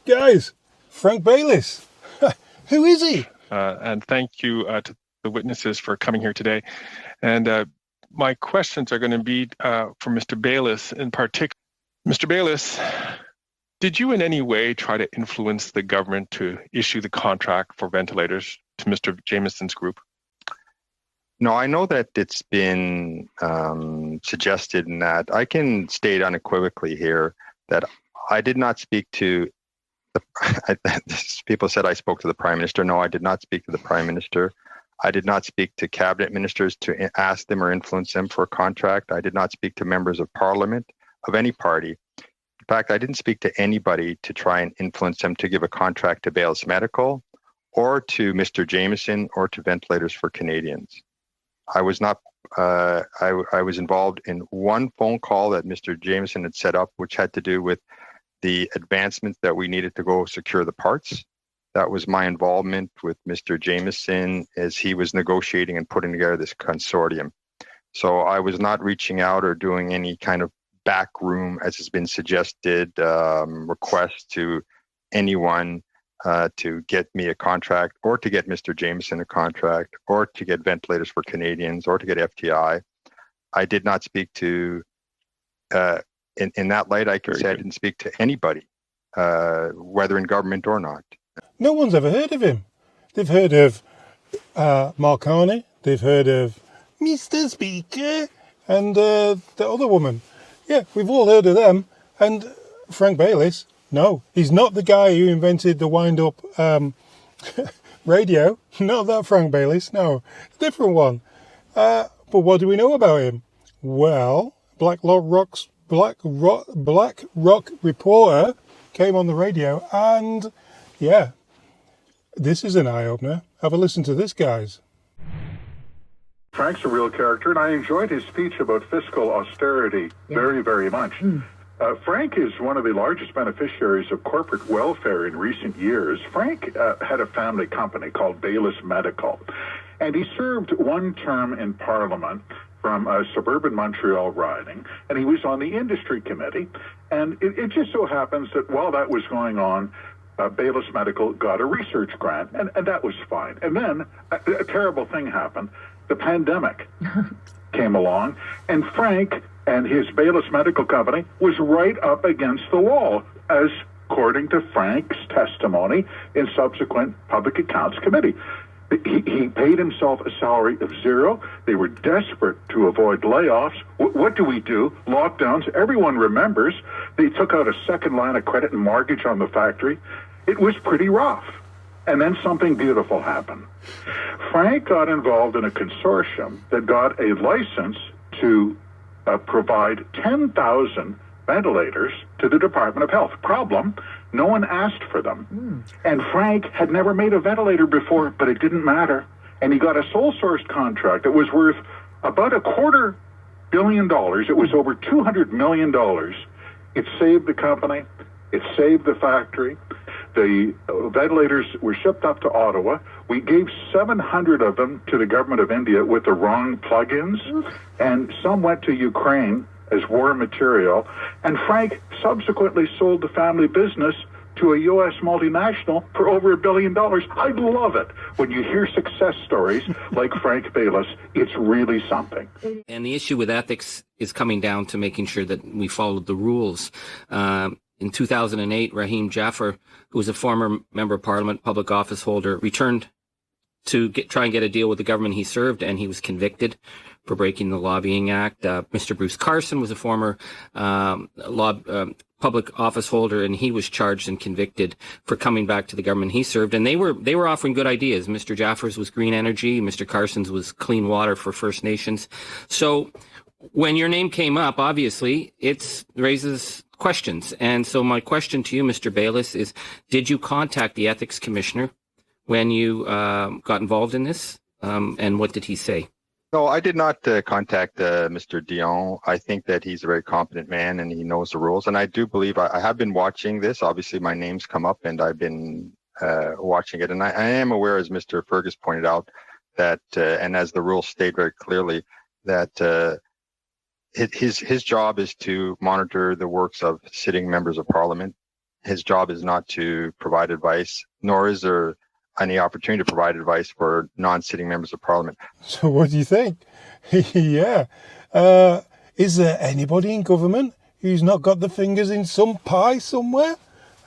Guys, Frank Baylis. Who is he? And thank you to the witnesses for coming here today. And my questions are going to be for Mr. Baylis in particular. Mr. Baylis, did you in any way try to influence the government to issue the contract for ventilators to Mr. Jamieson's group? No, I know that it's been suggested, and that I can state unequivocally here that I did not speak to people said I spoke to the Prime Minister. No, I did not speak to the Prime Minister. I did not speak to cabinet ministers to ask them or influence them for a contract. I did not speak to members of Parliament of any party. In fact, I didn't speak to anybody to try and influence them to give a contract to Baylis Medical or to Mr. Jamieson or to Ventilators for Canadians. I was not. I was involved in one phone call that Mr. Jamieson had set up, which had to do with the advancements that we needed to go secure the parts. That was my involvement with Mr. Jamieson as he was negotiating and putting together this consortium. So I was not reaching out or doing any kind of backroom, as has been suggested, request to anyone to get me a contract or to get Mr. Jamieson a contract or to get Ventilators for Canadians or to get FTI. I did not speak to, in that light, I can say I didn't speak to anybody, whether in government or not. No one's ever heard of him. They've heard of Mark Carney, they've heard of Mr. Speaker, and the other woman. Yeah, we've all heard of them. And Frank Baylis, no, he's not the guy who invented the wind-up radio. Not that Frank Baylis, no, a different one. But what do we know about him? Well, Black Rock reporter came on the radio, and yeah, this is an eye-opener. Have a listen to this, guys. Frank's a real character, and I enjoyed his speech about fiscal austerity very, very much. Frank is one of the largest beneficiaries of corporate welfare in recent years. Frank had a family company called Baylis Medical, and he served one term in Parliament from a suburban Montreal riding, and he was on the industry committee. And it just so happens that while that was going on, Baylis Medical got a research grant, and that was fine. And then a terrible thing happened. The pandemic came along, and Frank and his Baylis Medical Company was right up against the wall, as according to Frank's testimony in subsequent Public Accounts Committee. He paid himself a salary of zero. They were desperate to avoid layoffs. What do we do? Lockdowns. Everyone remembers. They took out a second line of credit and mortgage on the factory. It was pretty rough. And then something beautiful happened. Frank got involved in a consortium that got a license to provide 10,000 ventilators to the Department of Health. Problem, no one asked for them. And Frank had never made a ventilator before, but it didn't matter. And he got a sole source contract that was worth about $250 million. It was over $200 million. It saved the company. It saved the factory. The ventilators were shipped up to Ottawa. We gave 700 of them to the government of India with the wrong plugins, and some went to Ukraine as war material. And Frank subsequently sold the family business to a U.S. multinational for over $1 billion. I love it when you hear success stories like Frank Baylis. It's really something. And the issue with ethics is coming down to making sure that we followed the rules. In 2008, Rahim Jaffer, who was a former member of Parliament, public office holder, returned to try and get a deal with the government he served, and he was convicted for breaking the Lobbying Act. Mr. Bruce Carson was a former public office holder, and he was charged and convicted for coming back to the government he served. And they were offering good ideas. Mr. Jaffer's was green energy. Mr. Carson's was clean water for First Nations. So when your name came up, obviously, it raises questions. And so my question to you, Mr. Baylis, is did you contact the ethics commissioner when you got involved in this? And what did he say? No, I did not contact Mr. Dion. I think that he's a very competent man and he knows the rules. And I do believe I have been watching this. Obviously, my name's come up and I've been watching it. And I am aware, as Mr. Fergus pointed out, that, and as the rules state very clearly, that his job is to monitor the works of sitting members of Parliament his job is not to provide advice, nor is there any opportunity to provide advice for non-sitting members of Parliament. So what do you think? Yeah. Is there anybody in government who's not got the fingers in some pie somewhere?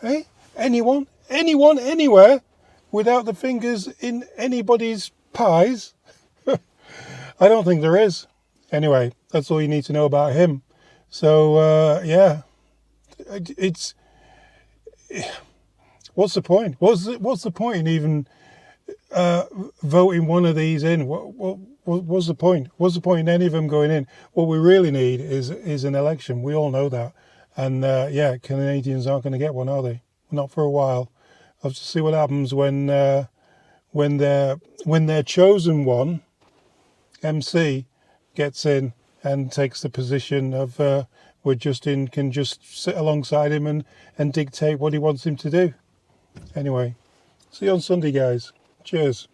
Hey? Anyone? Anyone? Anywhere? Without the fingers in anybody's pies? I don't think there is. Anyway, that's all you need to know about him. So, yeah. It's... What's the point? What's the point in even voting one of these in? What's the point? What's the point in any of them going in? What we really need is an election. We all know that. And yeah, Canadians aren't going to get one, are they? Not for a while. I'll have to see what happens when their chosen one, MC, gets in and takes the position of where Justin can just sit alongside him and dictate what he wants him to do. Anyway, see you on Sunday, guys. Cheers.